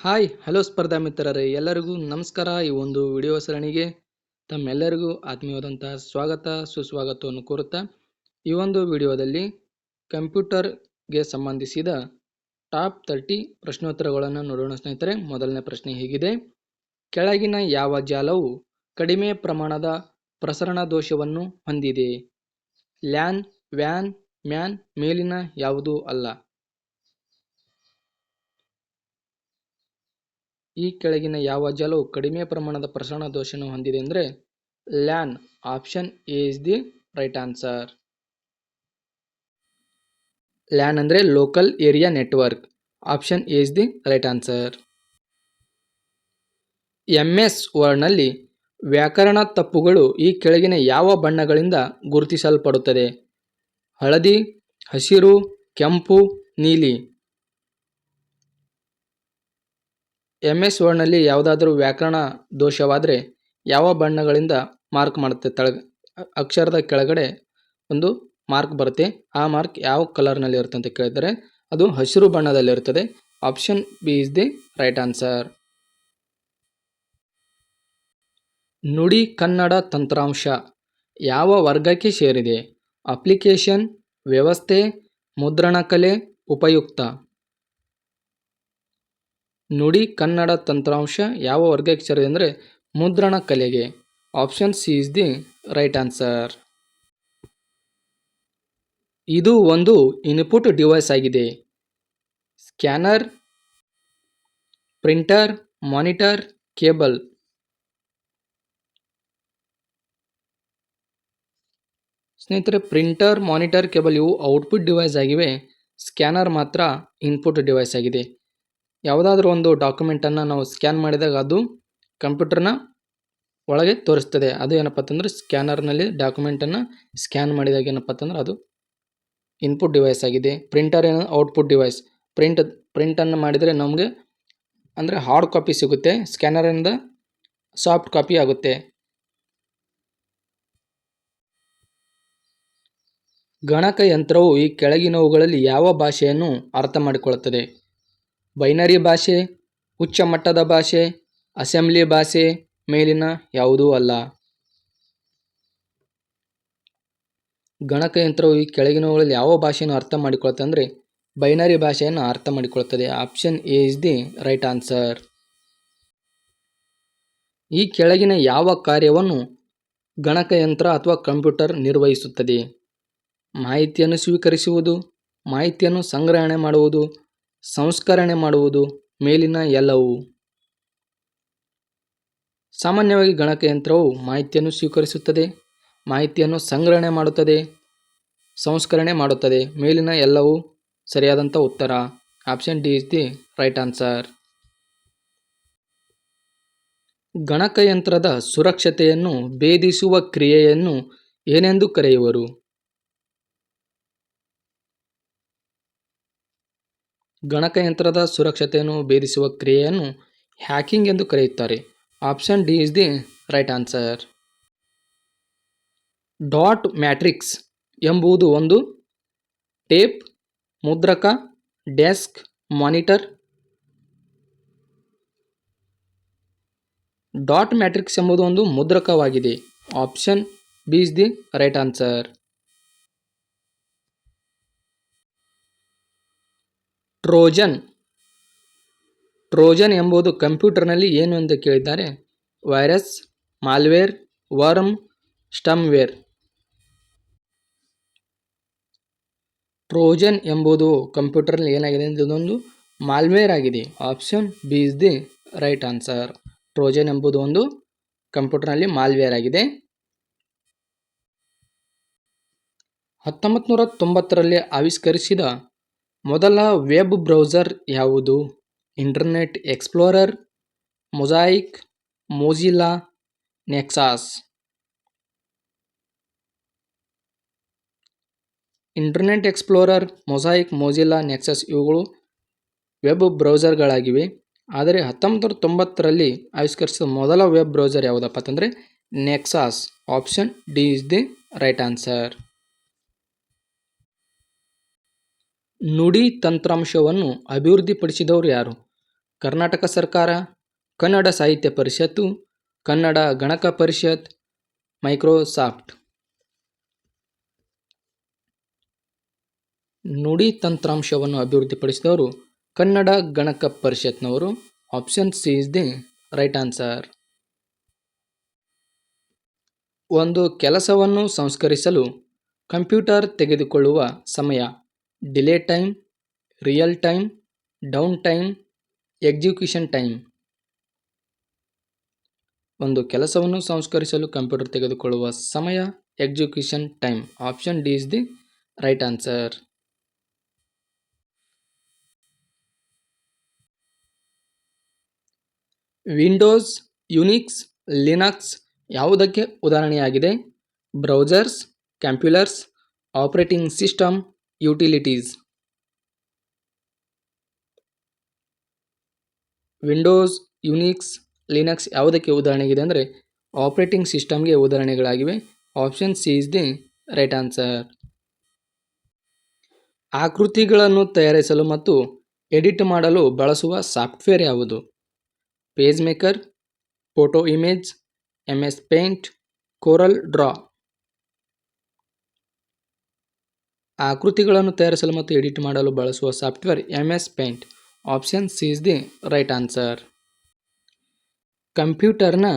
Hi hello ಸ್ಪರ್ಧಾ ಮಿತ್ರರೇ, ಎಲ್ಲರಿಗೂ ನಮಸ್ಕಾರ. ಈ ಒಂದು ವಿಡಿಯೋ ಸರಣಿಗೆ ತಮ್ಮೆಲ್ಲರಿಗೂ ಆತ್ಮೀಯವಾದಂತಹ ಸ್ವಾಗತ ಸುಸ್ವಾಗತವನ್ನು ಕೋರುತ್ತಾ ಈ ಒಂದು ವಿಡಿಯೋದಲ್ಲಿ ಕಂಪ್ಯೂಟರ್ಗೆ ಸಂಬಂಧಿಸಿದ ಟಾಪ್ 30 ಪ್ರಶ್ನೋತ್ತರಗಳನ್ನು ನೋಡೋಣ ಸ್ನೇಹಿತರೆ. ಮೊದಲನೇ ಪ್ರಶ್ನೆ ಹೀಗಿದೆ: ಕೆಳಗಿನ ಯಾವ ಜಾಲವು ಕಡಿಮೆ ಪ್ರಮಾಣದ ಪ್ರಸರಣ ದೋಷವನ್ನು ಹೊಂದಿದೆ? ಲ್ಯಾನ್, ವ್ಯಾನ್, ಮ್ಯಾನ್ ಮೇಲಿನ ಯಾವುದೂ ಅಲ್ಲ. ಈ ಕೆಳಗಿನ ಯಾವ ಜಾಲವು ಕಡಿಮೆ ಪ್ರಮಾಣದ ಪ್ರಸರಣ ದೋಷವನ್ನು ಹೊಂದಿದೆ ಅಂದರೆ LAN. Option A is the right answer. LAN ಅಂದರೆ local area network. Option A is the right answer. MS ವರ್ಡ್ನಲ್ಲಿ ವ್ಯಾಕರಣ ತಪ್ಪುಗಳು ಈ ಕೆಳಗಿನ ಯಾವ ಬಣ್ಣಗಳಿಂದ ಗುರುತಿಸಲ್ಪಡುತ್ತದೆ? ಹಳದಿ, ಹಸಿರು, ಕೆಂಪು, ನೀಲಿ. MS ವರ್ಡ್ನಲ್ಲಿ ಯಾವುದಾದರೂ ವ್ಯಾಕರಣ ದೋಷವಾದರೆ ಯಾವ ಬಣ್ಣಗಳಿಂದ ಮಾರ್ಕ್ ಮಾಡುತ್ತೆ? ಅಕ್ಷರದ ಕೆಳಗಡೆ ಒಂದು ಮಾರ್ಕ್ ಬರುತ್ತೆ. ಆ ಮಾರ್ಕ್ ಯಾವ ಕಲರ್ನಲ್ಲಿ ಇರುತ್ತೆ ಅಂತ ಕೇಳಿದರೆ ಅದು ಹಸಿರು ಬಣ್ಣದಲ್ಲಿರುತ್ತದೆ. Option B is the right answer. ನುಡಿ ಕನ್ನಡ ತಂತ್ರಾಂಶ ಯಾವ ವರ್ಗಕ್ಕೆ ಸೇರಿದೆ? ಅಪ್ಲಿಕೇಶನ್, ವ್ಯವಸ್ಥೆ, ಮುದ್ರಣಕಲೆ, ಉಪಯುಕ್ತ. ನುಡಿ ಕನ್ನಡ ತಂತ್ರಾಂಶ ಯಾವ ವರ್ಗಕ್ಕೆ ಸೇರಿದೆ ಅಂದರೆ ಮುದ್ರಣ ಕಲೆಗೆ. Option C is the right answer. ಇದು ಒಂದು ಇನ್ಪುಟ್ ಡಿವೈಸ್ ಆಗಿದೆ. Scanner, printer, monitor, cable. ಸ್ನೇಹಿತರೆ, ಪ್ರಿಂಟರ್, ಮಾನಿಟರ್, ಕೇಬಲ್ ಇವು ಔಟ್ಪುಟ್ ಡಿವೈಸ್ ಆಗಿವೆ. ಸ್ಕ್ಯಾನರ್ ಮಾತ್ರ ಇನ್ಪುಟ್ ಡಿವೈಸ್ ಆಗಿದೆ. ಯಾವುದಾದ್ರೂ ಒಂದು ಡಾಕ್ಯುಮೆಂಟನ್ನು ನಾವು ಸ್ಕ್ಯಾನ್ ಮಾಡಿದಾಗ ಅದು ಕಂಪ್ಯೂಟರ್ನ ಒಳಗೆ ತೋರಿಸ್ತದೆ. ಅದು ಏನಪ್ಪ ಅಂತಂದರೆ ಸ್ಕ್ಯಾನರ್ನಲ್ಲಿ ಡಾಕ್ಯುಮೆಂಟನ್ನು ಸ್ಕ್ಯಾನ್ ಮಾಡಿದಾಗ ಏನಪ್ಪ ಅಂತಂದ್ರೆ ಅದು ಇನ್ಪುಟ್ ಡಿವೈಸ್ ಆಗಿದೆ. ಪ್ರಿಂಟರ್ ಏನೋ ಔಟ್ಪುಟ್ ಡಿವೈಸ್. ಪ್ರಿಂಟನ್ನು ಮಾಡಿದರೆ ನಮಗೆ ಅಂದರೆ ಹಾರ್ಡ್ ಕಾಪಿ ಸಿಗುತ್ತೆ. ಸ್ಕ್ಯಾನರಿಂದ ಸಾಫ್ಟ್ ಕಾಪಿ ಆಗುತ್ತೆ. ಗಣಕಯಂತ್ರವು ಈ ಕೆಳಗಿನವುಗಳಲ್ಲಿ ಯಾವ ಭಾಷೆಯನ್ನು ಅರ್ಥ ಮಾಡಿಕೊಳ್ಳುತ್ತದೆ? ಬೈನರಿ ಭಾಷೆ, ಉಚ್ಚ ಮಟ್ಟದ ಭಾಷೆ, ಅಸೆಂಬ್ಲಿ ಭಾಷೆ, ಮೇಲಿನ ಯಾವುದೂ ಅಲ್ಲ. ಗಣಕಯಂತ್ರವು ಈ ಕೆಳಗಿನವುಗಳಲ್ಲಿ ಯಾವ ಭಾಷೆಯನ್ನು ಅರ್ಥ ಮಾಡಿಕೊಳ್ಳುತ್ತದೆ ಅಂದರೆ ಬೈನರಿ ಭಾಷೆಯನ್ನು ಅರ್ಥ ಮಾಡಿಕೊಳ್ಳುತ್ತದೆ. Option A is the right answer. ಈ ಕೆಳಗಿನ ಯಾವ ಕಾರ್ಯವನ್ನು ಗಣಕಯಂತ್ರ ಅಥವಾ ಕಂಪ್ಯೂಟರ್ ನಿರ್ವಹಿಸುತ್ತದೆ? ಮಾಹಿತಿಯನ್ನು ಸ್ವೀಕರಿಸುವುದು, ಮಾಹಿತಿಯನ್ನು ಸಂಗ್ರಹಣೆ ಮಾಡುವುದು, ಸಂಸ್ಕರಣೆ ಮಾಡುವುದು, ಮೇಲಿನ ಎಲ್ಲವೂ. ಸಾಮಾನ್ಯವಾಗಿ ಗಣಕಯಂತ್ರವು ಮಾಹಿತಿಯನ್ನು ಸ್ವೀಕರಿಸುತ್ತದೆ, ಮಾಹಿತಿಯನ್ನು ಸಂಗ್ರಹಣೆ ಮಾಡುತ್ತದೆ, ಸಂಸ್ಕರಣೆ ಮಾಡುತ್ತದೆ. ಮೇಲಿನ ಎಲ್ಲವೂ ಸರಿಯಾದಂಥ ಉತ್ತರ. Option D is the right answer. ಗಣಕಯಂತ್ರದ ಸುರಕ್ಷತೆಯನ್ನು ಭೇದಿಸುವ ಕ್ರಿಯೆಯನ್ನು ಏನೆಂದು ಕರೆಯುವರು? ಗಣಕಯಂತ್ರದ ಸುರಕ್ಷತೆಯನ್ನು ಭೇದಿಸುವ ಕ್ರಿಯೆಯನ್ನು ಹ್ಯಾಕಿಂಗ್ ಎಂದು ಕರೆಯುತ್ತಾರೆ. Option D is the right answer. Dot matrix ಎಂಬುದು ಒಂದು ಟೇಪ್, ಮುದ್ರಕ, ಡೆಸ್ಕ್, ಮಾನಿಟರ್. ಡಾಟ್ ಮ್ಯಾಟ್ರಿಕ್ಸ್ ಎಂಬುದು ಒಂದು ಮುದ್ರಕವಾಗಿದೆ. Option B is the right answer. Trojan ಎಂಬುದು ಕಂಪ್ಯೂಟರ್ನಲ್ಲಿ ಏನು ಎಂದು ಕೇಳಿದ್ದಾರೆ? Virus, malware, worm, stemware. Trojan ಎಂಬುದು ಕಂಪ್ಯೂಟರ್ನಲ್ಲಿ ಏನಾಗಿದೆ ಅಂದರೆ ಇದೊಂದು ಮಾಲ್ವೇರ್ ಆಗಿದೆ. Option B is the right answer. Trojan ಎಂಬುದು ಒಂದು ಕಂಪ್ಯೂಟರ್ನಲ್ಲಿ ಮಾಲ್ವೇರ್ ಆಗಿದೆ. 1990ರಲ್ಲಿ ಆವಿಷ್ಕರಿಸಿದ ಮೊದಲ ವೆಬ್ ಬ್ರೌಸರ್ ಯಾವುದು? Internet Explorer, Mosaic, Mozilla, ನೆಕ್ಸಾಸ್. Internet Explorer, Mosaic, Mozilla, Nexus ಇವುಗಳು ವೆಬ್ ಬ್ರೌಸರ್ಗಳಾಗಿವೆ. ಆದರೆ 1990ರಲ್ಲಿ ಆವಿಷ್ಕರಿಸಿದ ಮೊದಲ ವೆಬ್ ಬ್ರೌಸರ್ ಯಾವುದಪ್ಪ ಅಂತಂದರೆ Nexus. Option D is the right answer. Nudi ತಂತ್ರಾಂಶವನ್ನು ಅಭಿವೃದ್ಧಿಪಡಿಸಿದವರು ಯಾರು? ಕರ್ನಾಟಕ ಸರ್ಕಾರ, ಕನ್ನಡ ಸಾಹಿತ್ಯ ಪರಿಷತ್ತು, ಕನ್ನಡ ಗಣಕ ಪರಿಷತ್, ಮೈಕ್ರೋಸಾಫ್ಟ್. ನುಡಿ ತಂತ್ರಾಂಶವನ್ನು ಅಭಿವೃದ್ಧಿಪಡಿಸಿದವರು ಕನ್ನಡ ಗಣಕ ಪರಿಷತ್ನವರು. Option C is the right answer. ಒಂದು ಕೆಲಸವನ್ನು ಸಂಸ್ಕರಿಸಲು ಕಂಪ್ಯೂಟರ್ ತೆಗೆದುಕೊಳ್ಳುವ ಸಮಯ delay time, real time, down time, execution time. ಒಂದು ಕೆಲಸವನ್ನು ಸಂಸ್ಕರಿಸಲು ಕಂಪ್ಯೂಟರ್ ತೆಗೆದುಕೊಳ್ಳುವ ಸಮಯ execution time. Option D is the right answer. Windows, Unix, Linux ಯಾವುದಕ್ಕೆ ಉದಾಹರಣೆಯಾಗಿದೆ? Browsers, computers, operating system, utilities. Windows, Unix, Linux ಯಾವುದಕ್ಕೆ ಉದಾಹರಣೆಗಿದೆ ಅಂದರೆ ಆಪರೇಟಿಂಗ್ ಸಿಸ್ಟಮ್ಗೆ ಉದಾಹರಣೆಗಳಾಗಿವೆ. Option C is the right answer. ಆಕೃತಿಗಳನ್ನು ತಯಾರಿಸಲು ಮತ್ತು ಎಡಿಟ್ ಮಾಡಲು ಬಳಸುವ ಸಾಫ್ಟ್ವೇರ್ ಯಾವುದು? Page maker, photo image, MS Paint, Corel Draw. ಆಕೃತಿಗಳನ್ನು ತಯಾರಿಸಲು ಮತ್ತು ಎಡಿಟ್ ಮಾಡಲು ಬಳಸುವ software MS Paint. Option C is the right answer. ಕಂಪ್ಯೂಟರ್ನ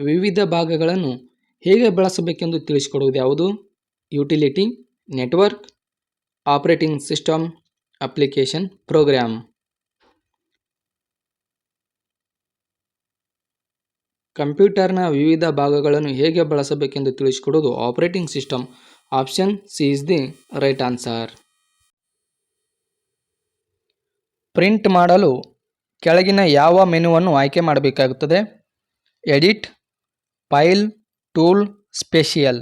ವಿವಿಧ ಭಾಗಗಳನ್ನು ಹೇಗೆ ಬಳಸಬೇಕೆಂದು ತಿಳಿಸಿಕೊಡುವುದು ಯಾವುದು? Utility, network, operating system, application, program. ಕಂಪ್ಯೂಟರ್ನ ವಿವಿಧ ಭಾಗಗಳನ್ನು ಹೇಗೆ ಬಳಸಬೇಕೆಂದು ತಿಳಿಸಿಕೊಡುವುದು operating system. Option C is the right answer. Print ಮಾಡಲು ಕೆಳಗಿನ ಯಾವ ಮೆನುವನ್ನು ಆಯ್ಕೆ ಮಾಡಬೇಕಾಗುತ್ತದೆ? Edit, file, tool, special.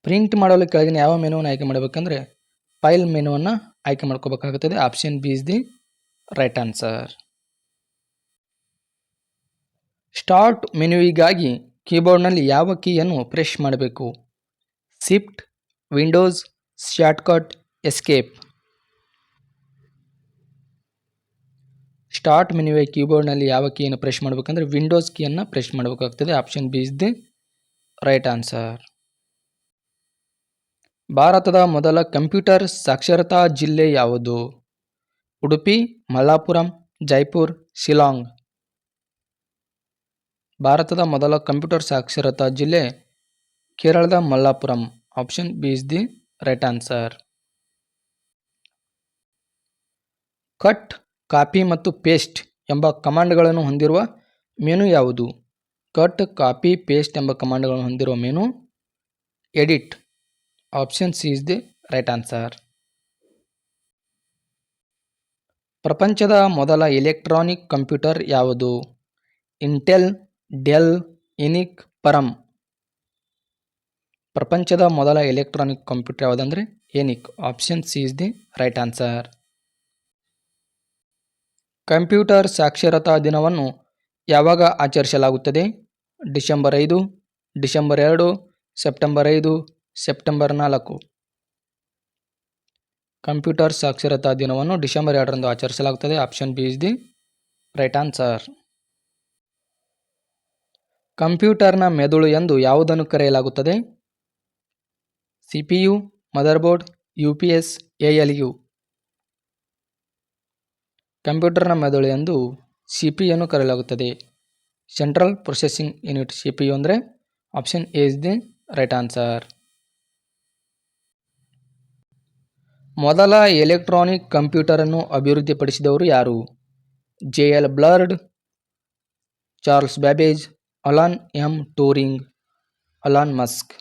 Print ಮಾಡಲು ಕೆಳಗಿನ ಯಾವ ಮೆನುವನ್ನು ಆಯ್ಕೆ ಮಾಡಬೇಕಂದ್ರೆ ಫೈಲ್ ಮೆನುವನ್ನು ಆಯ್ಕೆ ಮಾಡ್ಕೋಬೇಕಾಗುತ್ತದೆ. Option B is the right answer. Start ಮೆನುವಿಗಾಗಿ ಕೀಬೋರ್ಡ್ನಲ್ಲಿ ಯಾವ ಕೀಯನ್ನು ಪ್ರೆಸ್ ಮಾಡಬೇಕು? Shift, Windows, shortcut, escape. Start ಮೆನುವಿಗೆ ಕೀಬೋರ್ಡ್ನಲ್ಲಿ ಯಾವ ಕೀಯನ್ನು ಪ್ರೆಸ್ ಮಾಡಬೇಕಂದ್ರೆ ವಿಂಡೋಸ್ ಕೀಯನ್ನು ಪ್ರೆಸ್ ಮಾಡಬೇಕಾಗ್ತದೆ. Option B is the right answer. ಭಾರತದ ಮೊದಲ ಕಂಪ್ಯೂಟರ್ ಸಾಕ್ಷರತಾ ಜಿಲ್ಲೆ ಯಾವುದು? ಉಡುಪಿ, ಮಲ್ಲಾಪುರಂ, ಜೈಪುರ್, ಶಿಲಾಂಗ್. ಭಾರತದ ಮೊದಲ ಕಂಪ್ಯೂಟರ್ ಸಾಕ್ಷರತಾ ಜಿಲ್ಲೆ ಕೇರಳದ Malappuram. Option B is the right answer. Cut, copy ಮತ್ತು ಪೇಸ್ಟ್ ಎಂಬ ಕಮಾಂಡ್ಗಳನ್ನು ಹೊಂದಿರುವ ಮೆನು ಯಾವುದು? ಕಟ್, ಕಾಪಿ, ಪೇಸ್ಟ್ ಎಂಬ ಕಮಾಂಡ್ಗಳನ್ನು ಹೊಂದಿರುವ menu edit. Option C is the right answer. ಪ್ರಪಂಚದ ಮೊದಲ ಎಲೆಕ್ಟ್ರಾನಿಕ್ ಕಂಪ್ಯೂಟರ್ ಯಾವುದು? Intel, Dell, ENIAC, Param. ಪ್ರಪಂಚದ ಮೊದಲ ಎಲೆಕ್ಟ್ರಾನಿಕ್ ಕಂಪ್ಯೂಟರ್ ಯಾವುದಂದ್ರೆ ENIAC. Option C is the right answer. Computer ಸಾಕ್ಷರತಾ ದಿನವನ್ನು ಯಾವಾಗ ಆಚರಿಸಲಾಗುತ್ತದೆ? December 5, December 2, September 5, September 4. Computer ಸಾಕ್ಷರತಾ ದಿನವನ್ನು ಡಿಸೆಂಬರ್ 2ರಂದು ಆಚರಿಸಲಾಗುತ್ತದೆ. Option B is the right answer. ಕಂಪ್ಯೂಟರ್ನ ಮೆದುಳು ಎಂದು ಯಾವುದನ್ನು ಕರೆಯಲಾಗುತ್ತದೆ? CPU, ಮದರ್ಬೋರ್ಡ್, UPS, ALU. ಕಂಪ್ಯೂಟರ್ನ ಮೆದುಳು ಎಂದು CPU ಕರೆಯಲಾಗುತ್ತದೆ. ಸೆಂಟ್ರಲ್ ಪ್ರೊಸೆಸಿಂಗ್ ಯೂನಿಟ್ CPU ಅಂದರೆ option A is the right answer. ಮೊದಲ ಎಲೆಕ್ಟ್ರಾನಿಕ್ ಕಂಪ್ಯೂಟರನ್ನು ಅಭಿವೃದ್ಧಿಪಡಿಸಿದವರು ಯಾರು? JL ಬ್ಲರ್ಡ್, Charles Babbage, Alan M Turing, Alan Musk.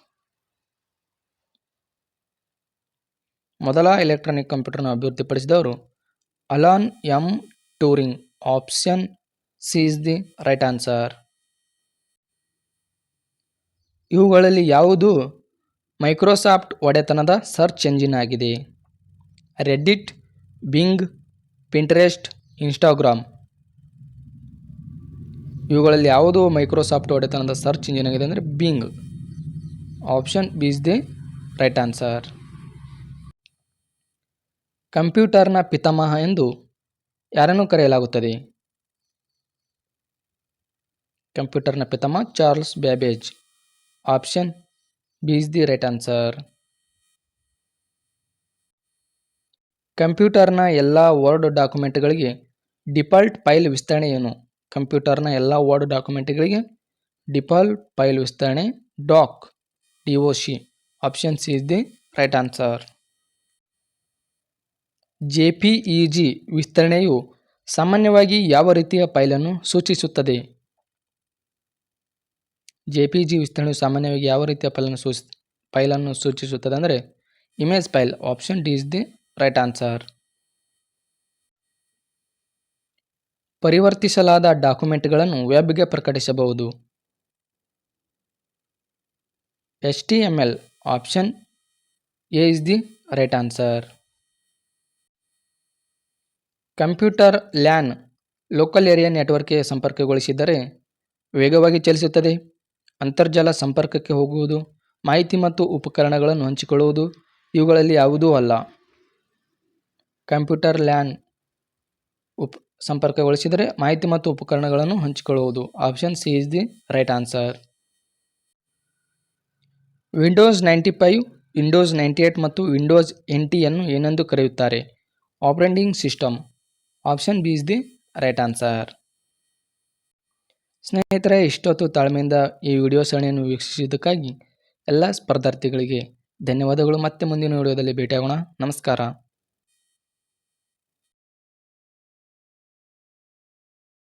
ಮೊದಲ ಎಲೆಕ್ಟ್ರಾನಿಕ್ ಕಂಪ್ಯೂಟರ್ನ ಅಭಿವೃದ್ಧಿಪಡಿಸಿದವರು Alan M Turing. Option C is the right answer. ಇವುಗಳಲ್ಲಿ ಯಾವುದು ಮೈಕ್ರೋಸಾಫ್ಟ್ ಒಡೆತನದ ಸರ್ಚ್ ಎಂಜಿನ್ ಆಗಿದೆ? Reddit, Bing, Pinterest, Instagram. ಇವುಗಳಲ್ಲಿ ಯಾವುದು ಮೈಕ್ರೋಸಾಫ್ಟ್ ಒಡೆತನದ ಸರ್ಚ್ ಇಂಜಿನ್ ಆಗಿದೆ ಅಂದರೆ Bing. Option B is the right answer. ಕಂಪ್ಯೂಟರ್ನ ಪಿತಾಮಹ ಎಂದು ಯಾರನ್ನು ಕರೆಯಲಾಗುತ್ತದೆ? ಕಂಪ್ಯೂಟರ್ನ ಪಿತಾಮಹ Charles Babbage. Option B is the right answer. ಕಂಪ್ಯೂಟರ್ನ ಎಲ್ಲ ವರ್ಡ್ ಡಾಕ್ಯುಮೆಂಟ್ಗಳಿಗೆ ಡಿಫಾಲ್ಟ್ ಫೈಲ್ ವಿಸ್ತರಣೆ ಏನು? ಕಂಪ್ಯೂಟರ್ನ ಎಲ್ಲ ವರ್ಡ್ ಡಾಕ್ಯುಮೆಂಟ್ಗಳಿಗೆ ಡಿಫಾಲ್ಟ್ ಫೈಲ್ ವಿಸ್ತರಣೆ doc, DOC. Option C is the right answer. JPEG ವಿಸ್ತರಣೆಯು ಸಾಮಾನ್ಯವಾಗಿ ಯಾವ ರೀತಿಯ ಫೈಲನ್ನು ಸೂಚಿಸುತ್ತದೆ? JPEG ವಿಸ್ತರಣೆಯು ಸಾಮಾನ್ಯವಾಗಿ ಯಾವ ರೀತಿಯ ಫೈಲನ್ನು ಸೂಚಿಸುತ್ತದೆ ಅಂದರೆ image file. Option D is the right answer. ಪರಿವರ್ತಿಸಲಾದ ಡಾಕ್ಯುಮೆಂಟ್ಗಳನ್ನು ವೆಬ್ಗೆ ಪ್ರಕಟಿಸಬಹುದು. HTML. Option A is the right answer. Computer LAN local area ನೆಟ್ವರ್ಕ್ಗೆ ಸಂಪರ್ಕಗೊಳಿಸಿದರೆ ವೇಗವಾಗಿ ಚಲಿಸುತ್ತದೆ. ಅಂತರ್ಜಾಲ ಸಂಪರ್ಕಕ್ಕೆ ಹೋಗುವುದು, ಮಾಹಿತಿ ಮತ್ತು ಉಪಕರಣಗಳನ್ನು ಹಂಚಿಕೊಳ್ಳುವುದು ಇವುಗಳಲ್ಲಿ ಯಾವುದೂ ಅಲ್ಲ. ಕಂಪ್ಯೂಟರ್ ಲ್ಯಾನ್ ಸಂಪರ್ಕಗೊಳಿಸಿದರೆ ಮಾಹಿತಿ ಮತ್ತು ಉಪಕರಣಗಳನ್ನು ಹಂಚಿಕೊಳ್ಳುವುದು. Option C is the right answer. Windows 95, Windows 98 ಮತ್ತು ವಿಂಡೋಸ್ NT ಯನ್ನು ಏನೆಂದು ಕರೆಯುತ್ತಾರೆ? Operating system. Option B is the right answer. ಸ್ನೇಹಿತರೆ, ಇಷ್ಟೊತ್ತು ತಾಳ್ಮೆಯಿಂದ ಈ ವಿಡಿಯೋ ಸರಣಿಯನ್ನು ವೀಕ್ಷಿಸಿದ್ದಕ್ಕಾಗಿ ಎಲ್ಲ ಸ್ಪರ್ಧಾರ್ಥಿಗಳಿಗೆ ಧನ್ಯವಾದಗಳು. ಮತ್ತೆ ಮುಂದಿನ ವಿಡಿಯೋದಲ್ಲಿ ಭೇಟಿಯಾಗೋಣ. ನಮಸ್ಕಾರ.